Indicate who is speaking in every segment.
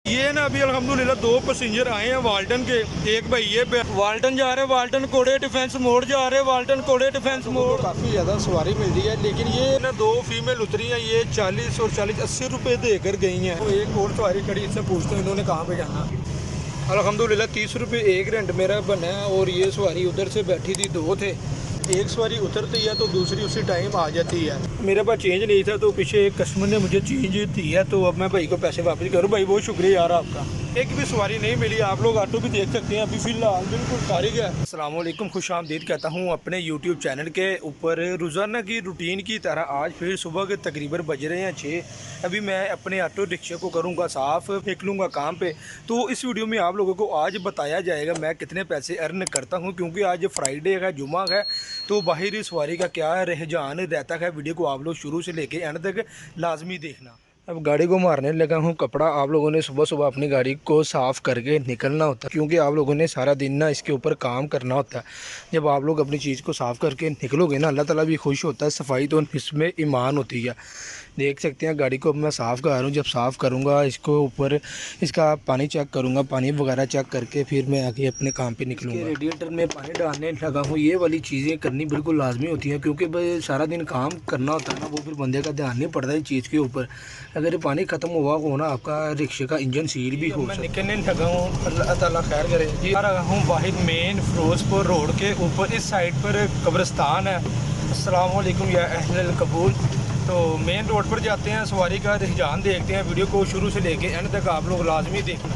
Speaker 1: ये ना अभी अल्हम्दुलिल्लाह 2 पैसेंजर आए हैं वाल्टन के। एक भाई ये वाल्टन जा रहे हैं, वाल्टन कोड़े डिफेंस मोड़ जा रहे हैं, वाल्टन कोड़े डिफेंस मोड़। काफ़ी ज़्यादा सवारी मिल रही है, लेकिन ये ना 2 फीमेल उतरी हैं, ये 40 और 40 80 रुपये देकर गई हैं। तो एक और सवारी खड़ी, इससे पूछते हैं इन्होंने कहाँ पे जाना। अल्हम्दुलिल्लाह 30 रुपये एक रेंट मेरा बना है। और ये सवारी उधर से बैठी थी, 2 थे, एक सवारी उतरती है तो दूसरी उसी टाइम आ जाती है। मेरे पास चेंज नहीं था तो पीछे एक कस्टमर ने मुझे चेंज दी है, तो अब मैं भाई को पैसे वापस करूँ। भाई बहुत शुक्रिया यार आपका। एक भी सवारी नहीं मिली, आप लोग ऑटो भी देख सकते हैं, अभी फ़िलहाल बिल्कुल फारिग है। अस्सलाम वालेकुम, खुश आमदीद कहता हूँ अपने यूट्यूब चैनल के ऊपर। रोज़ाना की रूटीन की तरह आज फिर सुबह के तकरीबन बज रहे हैं 6। अभी मैं अपने ऑटो रिक्शे को करूँगा साफ़, निकलूँगा काम पे। तो इस वीडियो में आप लोगों को आज बताया जाएगा मैं कितने पैसे अर्न करता हूँ, क्योंकि आज फ्राइडे है, जुमा है, तो बाहरी सवारी का क्या रुझान रहता है। वीडियो को आप लोग शुरू से लेके एंड तक लाजमी देखना। अब गाड़ी को मारने लगा हूँ कपड़ा। आप लोगों ने सुबह सुबह अपनी गाड़ी को साफ़ करके निकलना होता है, क्योंकि आप लोगों ने सारा दिन ना इसके ऊपर काम करना होता है। जब आप लोग अपनी चीज़ को साफ़ करके निकलोगे ना, अल्लाह ताला भी खुश होता है। सफाई तो इसमें ईमान होती है। देख सकते हैं गाड़ी को अब मैं साफ़ कर रहा हूँ। जब साफ़ करूँगा इसको ऊपर इसका पानी चेक करूँगा, पानी वगैरह चेक करके फिर मैं आगे अपने काम पे निकलूँगा। रेडिएटर में पानी डालने लगा हूँ। ये वाली चीज़ें करनी बिल्कुल लाजमी होती हैं, क्योंकि भाई सारा दिन काम करना होता है ना, वो फिर बंदे का ध्यान नहीं पड़ता इस चीज़ के ऊपर। अगर पानी ख़त्म हुआ हो ना, आपका रिक्शे का इंजन सील भी हो। मैं निकलने लगा हूँ, अल्लाह ताला खैर करे जी। आ रहा हूँ बाहर मेन फिरोजपुर रोड के ऊपर, इस साइड पर कब्रिस्तान है। अस्सलाम वालेकुम या अहल कबूल। तो मेन रोड पर जाते हैं, सवारी का रुझान देखते हैं। वीडियो को शुरू से लेके एंड तक आप लोग लाजमी देखना।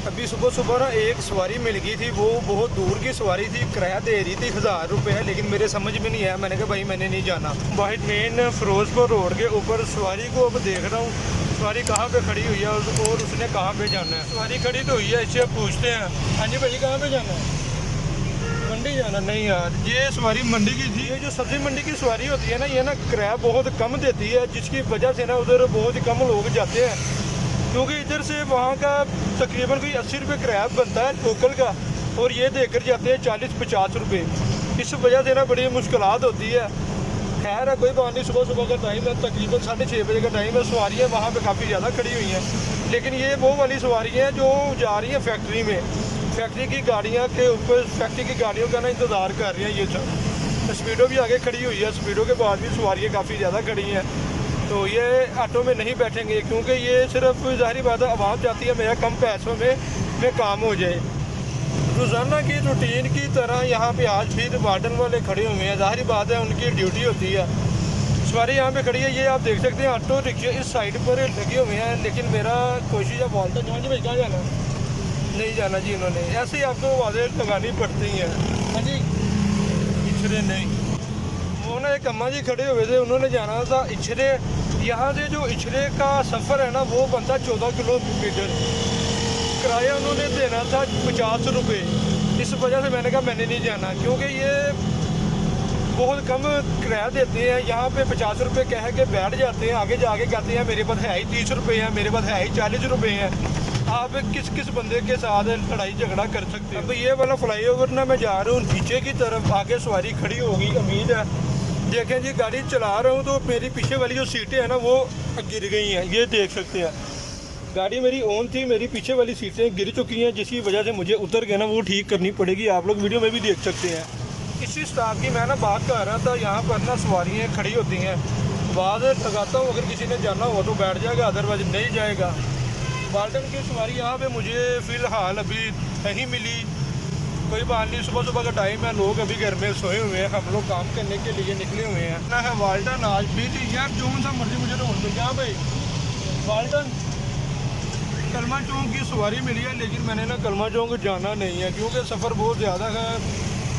Speaker 1: अभी सुबह सुबह ना एक सवारी मिल गई थी, वो बहुत दूर की सवारी थी, किराया दे रही थी 1000 रुपये, लेकिन मेरे समझ में नहीं आया। मैंने कहा भाई मैंने नहीं जाना। बाहर मेन फिरोजपुर रोड के ऊपर सवारी को अब देख रहा हूँ, सवारी कहाँ पे खड़ी हुई है और उसने कहाँ पे जाना है। सवारी खड़ी तो हुई है, इससे पूछते हैं हाँ जी भाई कहाँ पे जाना है। मंडी जाना? नहीं यार, ये सवारी मंडी की थी। ये जो सब्जी मंडी की सवारी होती है ना, ये ना किराया बहुत कम देती है, जिसकी वजह से ना उधर बहुत ही कम लोग जाते हैं, क्योंकि इधर से वहाँ का तकरीबन कोई 80 रुपये किराया बनता है लोकल का, और ये देकर जाते हैं 40-50 रुपये। इस वजह से ना बड़ी मुश्किलात होती है। खैर है, कोई बात नहीं। सुबह सुबह का टाइम है, तकरीबन 6:30 बजे का टाइम है। सवारियाँ वहाँ पे काफ़ी ज़्यादा खड़ी हुई हैं, लेकिन ये वो वाली सवारियाँ हैं जो जा रही हैं फैक्ट्री में। फैक्ट्री की गाड़ियाँ के ऊपर, फैक्ट्री की गाड़ियों का ना इंतज़ार कर रही हैं ये सब। स्पीडो भी आगे खड़ी हुई है, स्पीडो के बाद भी सवारियाँ काफ़ी ज़्यादा खड़ी हैं। तो ये ऑटो में नहीं बैठेंगे, क्योंकि ये सिर्फ ज़ाहिर बात है आवाज़ जाती है मेरा कम पैसों में काम हो जाए। रोज़ाना की रूटीन की तरह यहाँ पे आज फिर वार्डन वाले खड़े हुए हैं। ज़ाहिर बात है उनकी ड्यूटी होती है। सवारी यहाँ पे खड़ी है, ये आप देख सकते हैं। ऑटो रिक्शे इस साइड पर लगे हुए हैं, लेकिन मेरा कोशिश है वाल्टन जाना। जी भाई कहाँ जाना? नहीं जाना जी। इन्होंने ऐसे ही आपको आवाज़ें लगानी पड़ती हैं। हाँ जी, इछरे नहीं। वो ना एक अम्मा जी खड़े हुए थे, उन्होंने जाना था इछरे। यहाँ से जो इछरे का सफ़र है ना, वो बनता 14 किलोमीटर। किराया उन्होंने देना था 50 रुपये। इस वजह से मैंने कहा मैंने नहीं जाना, क्योंकि ये बहुत कम किराया देते हैं। यहाँ पे 50 रुपये कह के बैठ जाते हैं, आगे जाके कहते हैं मेरे पास है ही 30 रुपये हैं, मेरे पास है ही 40 रुपये हैं। आप किस किस बंदे के साथ लड़ाई झगड़ा कर सकते हैं। अब ये वाला फ्लाईओवर ना मैं जा रहा हूँ नीचे की तरफ, आगे सवारी खड़ी होगी उम्मीद है। देखें जी, गाड़ी चला रहा हूँ तो मेरी पीछे वाली जो सीटें हैं ना वो गिर गई हैं, ये देख सकते हैं। गाड़ी मेरी ऑन थी, मेरी पीछे वाली सीटें गिर चुकी हैं, जिसकी वजह से मुझे उतर के ना वो ठीक करनी पड़ेगी। आप लोग वीडियो में भी देख सकते हैं। इसी स्टाफ की मैं ना बात कर रहा था। यहाँ पर ना सवारियाँ खड़ी होती हैं, आवाज़ लगाता हूँ, अगर किसी ने जाना हो तो बैठ जाएगा, अदरवाइज नहीं जाएगा। वाल्टन की सवारी यहाँ पे मुझे फ़िलहाल अभी नहीं मिली। कोई बात नहीं, सुबह सुबह का टाइम है, लोग अभी घर में सोए हुए हैं, हम लोग काम करने के लिए निकले हुए हैं ना। है वाल्टन आज भी थी यार, जो सा मर्जी मुझे ढूंढ दो। क्या भाई वाल्टन कलमा चौक की सवारी मिली है, लेकिन मैंने ना कलमा चौक जाना नहीं है, क्योंकि सफ़र बहुत ज़्यादा है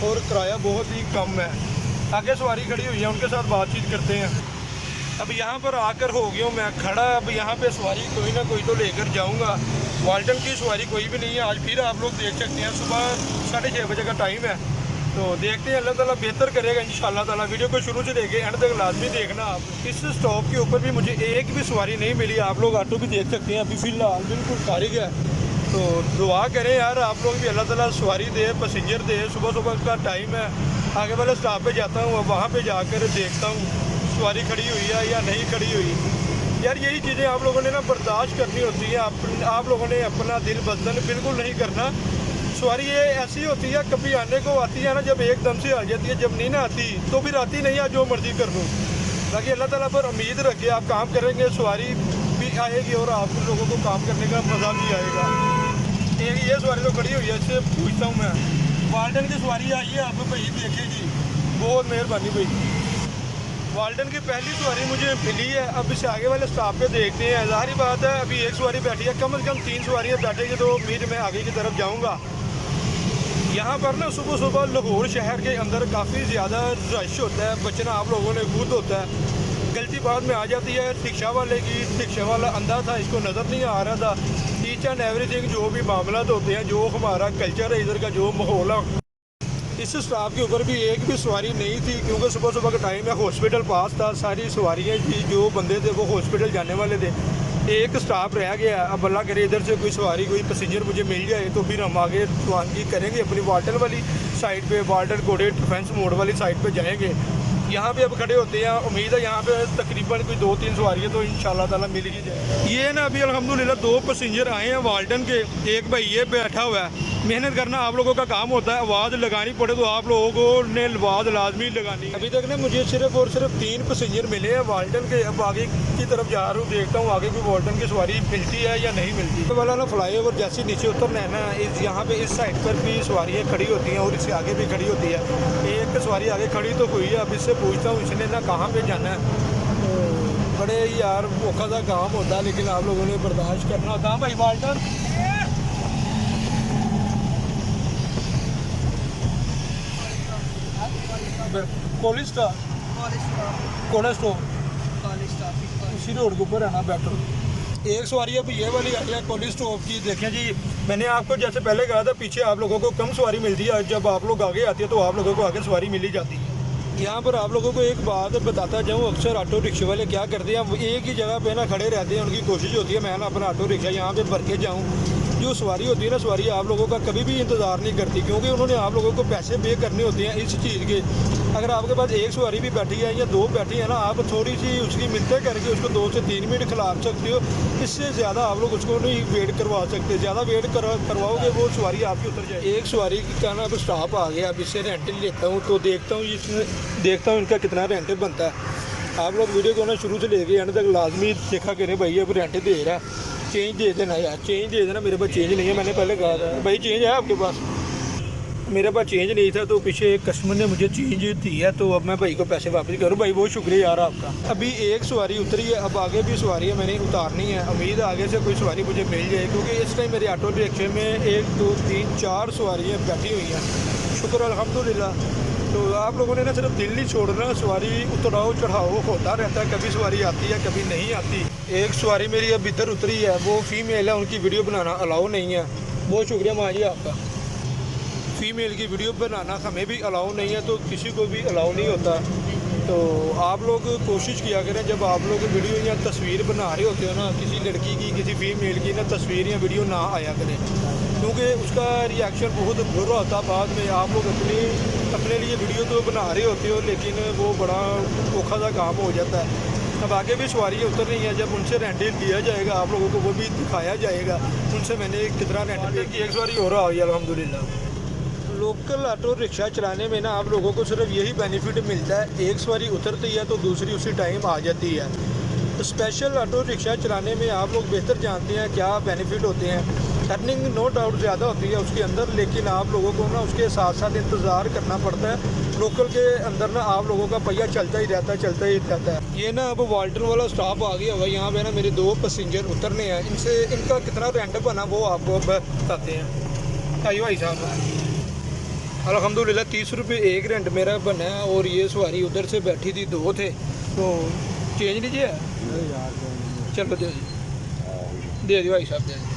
Speaker 1: और किराया बहुत ही कम है। आगे सवारी खड़ी हुई है, उनके साथ बातचीत करते हैं। अब यहाँ पर आकर हो गया हूँ मैं खड़ा। अब यहाँ पे सवारी कोई ना कोई तो लेकर जाऊँगा। वाल्टन की सवारी कोई भी नहीं है आज। फिर आप लोग देख सकते हैं, सुबह 6:30 बजे का टाइम है, तो देखते हैं। अल्लाह ताला बेहतर करेगा इंशाअल्लाह ताला। वीडियो को शुरू से लेके एंड तक लाजमी देखना आप। इस स्टॉप के ऊपर भी मुझे एक भी सवारी नहीं मिली। आप लोग ऑटो भी देख सकते हैं, अभी फ़िलहाल बिल्कुल फारिग है। तो दुआ करें यार आप लोग भी, अल्लाह ताला सवारी दे, पैसेंजर दे। सुबह सुबह का टाइम है, आगे वाले स्टॉप पे जाता हूँ, वहाँ पे जाकर देखता हूँ सवारी खड़ी हुई है या नहीं खड़ी हुई। यार यही चीज़ें आप लोगों ने ना बर्दाश्त करनी होती है। आप लोगों ने अपना दिल बदल बिल्कुल नहीं करना। सवारी ये ऐसी होती है, कभी आने को आती है ना, जब एकदम से आ जाती है, जब नहीं ना आती तो फिर आती नहीं है, जो मर्जी कर लो। बाकी अल्लाह ताला पर उम्मीद रखिए, आप काम करेंगे, सवारी भी आएगी और आप लोगों को काम करने का मज़ा भी आएगा। एक ये सवारी तो खड़ी हुई है, इससे पूछता हूँ मैं, वाल्टन की सवारी आई है, आप भाई देखेगी, बहुत मेहरबानी भाई। वाल्टन की पहली सवारी मुझे मिली है। अब इससे आगे वाले स्टॉप पे देखते हैं। ज़ाहिर बात है अभी एक सवारी बैठी है, कम से कम 3 सवारियाँ बैठेगी तो उम्मीद मैं आगे की तरफ जाऊँगा। यहाँ पर ना सुबह सुबह लाहौर शहर के अंदर काफ़ी ज़्यादा रश होता है, बचना आप लोगों ने खुद होता है। गलती बाद में आ जाती है रिक्शा वाले की। रिक्शा वाला अंधा था, इसको नज़र नहीं आ रहा था। ईच एंड एवरीथिंग जो भी मामला होते हैं, जो हमारा कल्चर है इधर का, जो माहौल है, इस स्टॉप के ऊपर भी एक भी सवारी नहीं थी, क्योंकि सुबह सुबह का टाइम है, हॉस्पिटल पास था। सारी सवारियाँ थी, जो बंदे थे वो हॉस्पिटल जाने वाले थे। एक स्टॉप रह गया। अब अल्लाह करे इधर से कोई सवारी, कोई पैसेंजर मुझे मिल जाए तो फिर हम आगे रवानगी करेंगे अपनी वाल्टन वाली साइड पे, वाल्टन कोड़े डिफेंस मोड़ वाली साइड पे जाएंगे। यहाँ पे अब खड़े होते हैं। उम्मीद है यहाँ पे तकरीबन कोई 2-3 सवारियाँ तो इंशाल्लाह ताला मिल ही जाए। ये ना अभी अल्हम्दुलिल्लाह 2 पैसेंजर आए हैं वाल्टन के। एक भाई ये बैठा हुआ है। मेहनत करना आप लोगों का काम होता है, आवाज़ लगानी पड़े तो आप लोगों को ने आवाज़ लाजमी लगानी है। अभी तक ना मुझे सिर्फ और सिर्फ 3 पैसेंजर मिले हैं वाल्टन के। अब आगे की तरफ जा रहा हूँ, देखता हूँ आगे कोई वाल्टन की सवारी मिलती है या नहीं मिलती। तो वाला ना फ्लाई ओवर जैसे नीचे उतरना है ना, यहाँ पे इस साइड पर भी सवारियाँ खड़ी होती हैं और इससे आगे भी खड़ी होती है। एक सवारी आगे खड़ी तो हुई है। अब इससे पूछता हूँ इसने ना कहाँ पे जाना है। तो बड़े यार औखा सा काम होता है, लेकिन आप लोगों ने बर्दाश्त करना होता है। भाई वाल्टन इसी रोड के ऊपर है ना बेटर। एक सवारी अब ये वाली आई है कोली स्टॉप की। देखें जी, मैंने आपको जैसे पहले कहा था, पीछे आप लोगों को कम सवारी मिलती है, जब आप लोग आगे आती है तो आप लोगों को आगे सवारी मिल ही जाती है। यहाँ पर आप लोगों को एक बात बताता जाऊँ, अक्सर ऑटो रिक्शे वाले क्या करते हैं, एक ही जगह पे ना खड़े रहते हैं। उनकी कोशिश होती है मैं ना अपना ऑटो रिक्शा यहाँ पे भर के जाऊँ। जो सवारी होती है ना, सवारी आप लोगों का कभी भी इंतज़ार नहीं करती, क्योंकि उन्होंने आप लोगों को पैसे पे करने होते हैं इस चीज़ के। अगर आपके पास एक सवारी भी बैठी है या 2 बैठी है ना, आप थोड़ी सी उसकी मिलते करके उसको 2 से 3 मिनट खिला सकते हो। इससे ज़्यादा आप लोग उसको नहीं वेट करवा सकते। ज़्यादा वेट करवाओगे वो सवारी आपकी उतर जाए। एक सवारी का ना अब स्टॉप आ गया। अब इससे रेंट लेता हूँ तो देखता हूँ इनका कितना रेंट बनता है। आप लोग वीडियो को ना शुरू से लेके एंड तक लाजमी देखा करें। भाई अब रेंट दे रहा है, चेंज दे देना यार, चेंज दे देना। मेरे पास चेंज नहीं है, मैंने पहले कहा था भाई चेंज है आपके पास। मेरे पास चेंज नहीं था तो पीछे एक कस्टमर ने मुझे चेंज दी है, तो अब मैं भाई को पैसे वापस करूँ। भाई बहुत शुक्रिया यार आपका। अभी एक सवारी उतरी है, अब आगे भी सवारी है मैंने उतारनी है। उम्मीद है आगे से कोई सवारी मुझे मिल जाए, क्योंकि इस टाइम मेरे ऑटो रिक्शे में 1 2 3 4 सवारियाँ बैठी हुई हैं। शुक्र अल्हम्दुलिल्लाह। तो आप लोगों ने ना सिर्फ दिल नहीं छोड़ना, सवारी उतराओ चढ़ाओ होता रहता है। कभी सवारी आती है, कभी नहीं आती। एक सवारी मेरी अब इधर उतरी है, वो फीमेल है, उनकी वीडियो बनाना अलाउ नहीं है। बहुत शुक्रिया माँ जी आपका। फ़ीमेल की वीडियो बनाना हमें भी अलाउ नहीं है, तो किसी को भी अलाउ नहीं होता। तो आप लोग कोशिश किया करें, जब आप लोग वीडियो या तस्वीर बना रहे होते हो ना, किसी लड़की की, किसी फीमेल की ना तस्वीर या वीडियो ना आया करें, क्योंकि उसका रिएक्शन बहुत बुरा होता है। बाद में आप लोग अपने लिए वीडियो तो बना रहे होते हो, लेकिन वो बड़ा औखा सा काम हो जाता है। अब आगे भी सवारियाँ उतर रही हैं, जब उनसे रेंट लिया जाएगा आप लोगों को वो भी दिखाया जाएगा उनसे मैंने कितना रेंट पे की। एक सवारी हो रहा है अल्हम्दुलिल्लाह। लोकल ऑटो रिक्शा चलाने में ना आप लोगों को सिर्फ यही बेनिफिट मिलता है, एक सवारी उतरती है तो दूसरी उसी टाइम आ जाती है। तो स्पेशल ऑटो रिक्शा चलाने में आप लोग बेहतर जानते हैं क्या बेनिफिट होते हैं। अर्निंग नो डाउट ज़्यादा होती है उसके अंदर, लेकिन आप लोगों को ना उसके साथ साथ इंतज़ार करना पड़ता है। लोकल के अंदर ना आप लोगों का पहिया चलता ही रहता है। ये ना अब वाल्टन वाला स्टॉप आ गया हुआ। यहाँ पे ना मेरे 2 पैसेंजर उतरने हैं। इनका कितना रेंट बना वो आपको बताते हैं। आइए भाई साहब। अल्हम्दुलिल्लाह 30 रुपये एक रेंट मेरा बना है, और ये सवारी उधर से बैठी थी, 2 थे, तो चेंज लीजिए चलो दे दियो भाई साहब दे दियो।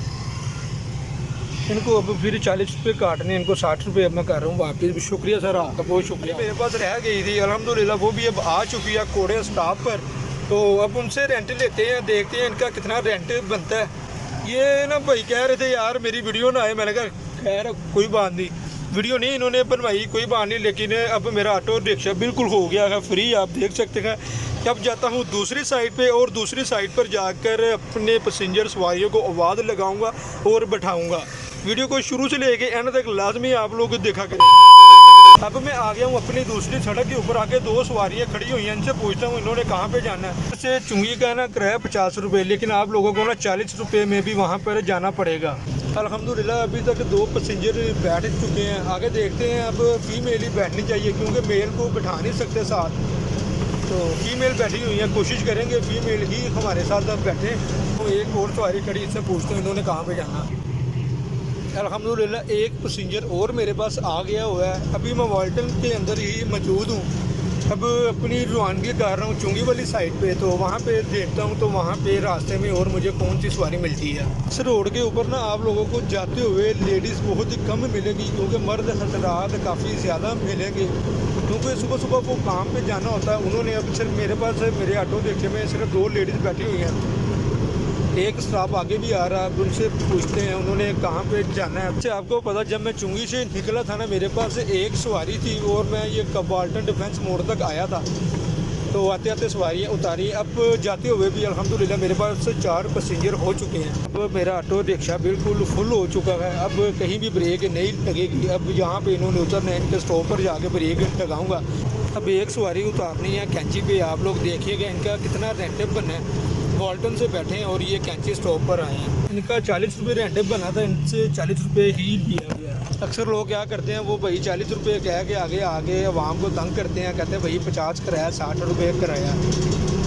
Speaker 1: इनको अब फिर 40 रुपये काटने, इनको 60 रुपये अब मैं कर रहा हूँ वापस। शुक्रिया सर आपका, बहुत शुक्रिया। मेरे पास रह गई थी अल्हम्दुलिल्लाह, वो भी अब आ चुकी है कोड़े स्टॉप पर। तो अब उनसे रेंट लेते हैं, देखते हैं इनका कितना रेंट बनता है। ये ना भाई कह रहे थे यार मेरी वीडियो ना आए, मैंने कहा खैर कोई बात नहीं, वीडियो नहीं इन्होंने बनवाई, कोई बात नहीं। लेकिन अब मेरा ऑटो रिक्शा बिल्कुल हो गया है फ्री, आप देख सकते हैं। अब जाता हूँ दूसरी साइड पे और दूसरी साइड पर जाकर अपने पैसेंजर सवारियों को आवाज़ लगाऊंगा और बैठाऊंगा। वीडियो को शुरू से लेके एंड तक लाजमी आप लोग देखा करें। अब मैं आ गया हूँ अपनी दूसरी सड़क के ऊपर, आके दो सवारियाँ खड़ी हुई हैं। इनसे पूछता हूँ इन्होंने कहाँ पे जाना है। इससे चुंगी का ना किराया 50 रुपये, लेकिन आप लोगों को ना 40 रुपये में भी वहाँ पर जाना पड़ेगा। अल्हम्दुलिल्लाह अभी तक 2 पैसेंजर बैठ चुके हैं। आगे देखते हैं, अब फीमेल ही बैठनी चाहिए क्योंकि मेल को बैठा नहीं सकते साथ, तो फीमेल बैठी हुई है। कोशिश करेंगे फीमेल ही हमारे साथ अब बैठे। तो एक और सवारी खड़ी, इससे पूछते हैं इन्होंने कहाँ पे जाना। अल्हम्दुलिल्लाह एक पैसेंजर और मेरे पास आ गया हुआ है। अभी मैं वाल्टन के अंदर ही मौजूद हूँ। अब अपनी रवानगी कर रहा हूँ चुंगी वाली साइड पे, तो वहाँ पे देखता हूँ तो वहाँ पे रास्ते में और मुझे कौन सी सवारी मिलती है। इस रोड के ऊपर ना आप लोगों को जाते हुए लेडीज़ बहुत ही कम मिलेगी, क्योंकि मर्द हजरात काफ़ी ज़्यादा मिलेंगे, क्योंकि सुबह सुबह वो काम पे जाना होता है। उन्होंने अब सिर्फ मेरे पास मेरे ऑटो देखे में सिर्फ 2 लेडीज़ बैठी हुई हैं। एक स्टाफ आगे भी आ रहा है, उनसे पूछते हैं उन्होंने कहाँ पे जाना है। अच्छा आपको पता, जब मैं चुंगी से निकला था ना, मेरे पास एक सवारी थी और मैं ये वाल्टन डिफेंस मोड़ तक आया था, तो आते आते सवारियाँ उतारी। अब जाते हुए भी अल्हम्दुलिल्लाह मेरे पास 4 पैसेंजर हो चुके हैं। अब मेरा ऑटो रिक्शा बिल्कुल फुल हो चुका है, अब कहीं भी ब्रेक नहीं लगेगी। अब यहाँ पे इन्होंने उतरना है, इनके स्टॉप पर जाके ब्रेक लगाऊंगा। अब एक सवारी उतारनी है कैंची पे। आप लोग देखिएगा इनका कितना रेंटअप बना है। वाल्टन से बैठे हैं और ये कैंची स्टॉप पर आए हैं। इनका 40 रुपये रेंटअप बना था, इनसे 40 रुपये ही लिया गया। अक्सर लोग क्या करते हैं, वो भाई 40 रुपये कह के आगे आवाम को तंग करते हैं, कहते हैं भाई 50 किराया, 60 रुपये किराया।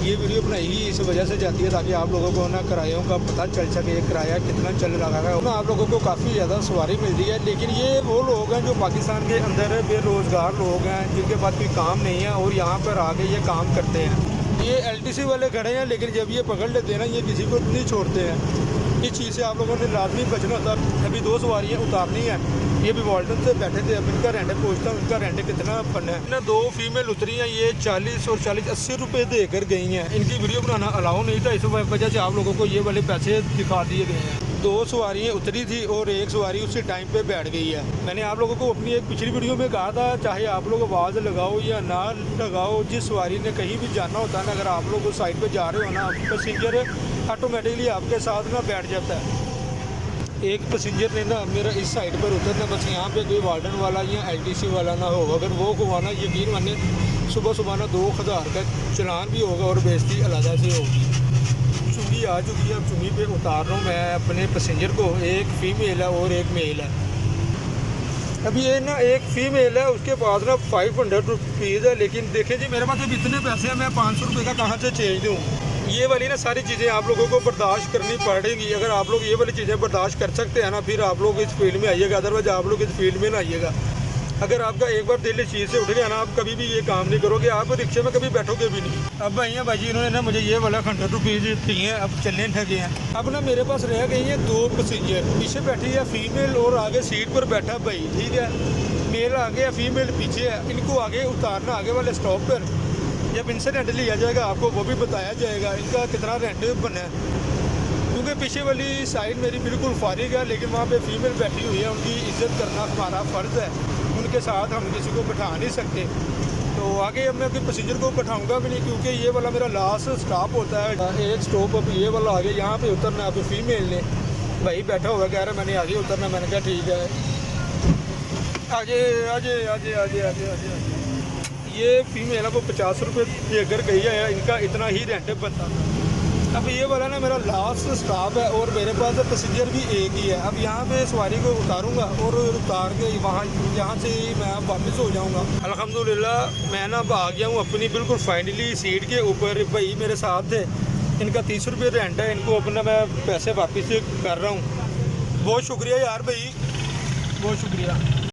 Speaker 1: ये वीडियो बनाई ही इस वजह से जाती है ताकि आप लोगों को ना किरायों का पता चल सके, किराया कितना चल रहा है ना। आप लोगों को काफ़ी ज़्यादा सवारी मिलती है, लेकिन ये वो लोग हैं जो पाकिस्तान के अंदर बेरोज़गार लोग हैं, जिनके पास कोई काम नहीं है और यहाँ पर आके ये काम करते हैं। ये LTC वाले खड़े हैं, लेकिन जब ये पकड़ लेते हैं ना, ये किसी को नहीं छोड़ते हैं। इस चीज़ से आप लोगों ने लाजमी बचना होता है। अभी 2 सवारियाँ उतारनी है, ये भी वाल्टन से बैठे थे। अब इनका रेंट पूछता हूँ, इनका रेंट कितना बनना है ना। 2 फीमेल उतरी हैं, ये 40 और 40 80 रुपये देकर गई हैं। इनकी वीडियो बनाना अलाउ नहीं था, इस वजह से आप लोगों को ये वाले पैसे दिखा दिए गए हैं। 2 सवारियाँ उतरी थी और एक सवारी उसी टाइम पे बैठ गई है। मैंने आप लोगों को अपनी एक पिछली वीडियो में कहा था, चाहे आप लोग आवाज़ लगाओ या ना लगाओ, जिस सवारी ने कहीं भी जाना होता है ना, अगर आप लोग उस साइड पे जा रहे हो ना, पैसेंजर ऑटोमेटिकली आपके साथ ना बैठ जाता है। एक पैसेंजर ने ना मेरा इस साइड पर उतरना, बस यहाँ पे कोई वार्डन वाला या LTC वाला ना हो। अगर वो हुआ ना, यकीन माने सुबह सुबह ना 2000 का चलान भी होगा और बेइज्जती अलग से होगी। चुंगी आ चुकी है, अब चुंगी पे उतार रहा हूँ मैं अपने पैसेंजर को। एक फ़ीमेल है और एक मेल है। अभी ये ना एक फ़ीमेल है, उसके पास ना 500 रुपीज़ है, लेकिन देखें जी मेरे पास अब इतने पैसे हैं, मैं 500 रुपये का कहाँ से चेंज दूँ। ये वाली ना सारी चीज़ें आप लोगों को बर्दाश्त करनी पड़ेगी। अगर आप लोग ये वाली चीज़ें बर्दाश्त कर सकते हैं ना, फिर आप लोग इस फील्ड में आइएगा, अदरवाइज आप लोग इस फील्ड में ना आइएगा। अगर आपका एक बार दिल इस चीज़ से उठ गया ना, आप कभी भी ये काम नहीं करोगे, आप रिक्शे में कभी बैठोगे भी नहीं। अब भाई भाई इन्होंने ना मुझे ये वाला 100 रुपीज़ दिए हैं, अब चलने ठगे हैं। अब ना मेरे पास रह गई हैं 2 पैसेंजर। पीछे बैठी है फीमेल और आगे सीट पर बैठा भाई, ठीक है। मेल आगे है, फीमेल पीछे है। इनको आगे उतारना आगे वाले स्टॉप पर। जब इनसे रेंट लिया जाएगा आपको वो भी बताया जाएगा इनका कितना रेंट बना है, क्योंकि पीछे वाली साइड मेरी बिल्कुल फारिग है, लेकिन वहाँ पे फीमेल बैठी हुई है। उनकी इज्जत करना हमारा फ़र्ज़ है, उनके साथ हम किसी को बैठा नहीं सकते। तो आगे अब मैं अपने पैसेंजर को बैठाऊंगा भी नहीं, क्योंकि ये वाला मेरा लास्ट स्टॉप होता है। एक स्टॉप अब ये वाला आगे, यहाँ पे उतरना है। अब फीमेल ने भाई बैठा हुआ कह रहा है मैंने आगे उतरना। मैंने कहा ठीक है, आजे आजे आजे आजे आजे आजे। ये फीमेल है वो 50 रुपये देकर गई है, इनका इतना ही रेंट बनता था। अब ये वाला ना मेरा लास्ट स्टॉप है और मेरे पास पैसेंजर भी एक ही है। अब यहाँ पे सवारी को उतारूंगा और उतार के यहाँ से ही मैं वापस हो जाऊँगा। अल्हम्दुलिल्लाह मैं ना अब आ गया हूँ अपनी बिल्कुल फाइनली सीट के ऊपर। भाई मेरे साथ थे, इनका 30 रुपये रेंट है, इनको अपना मैं पैसे वापस कर रहा हूँ। बहुत शुक्रिया यार भाई, बहुत शुक्रिया।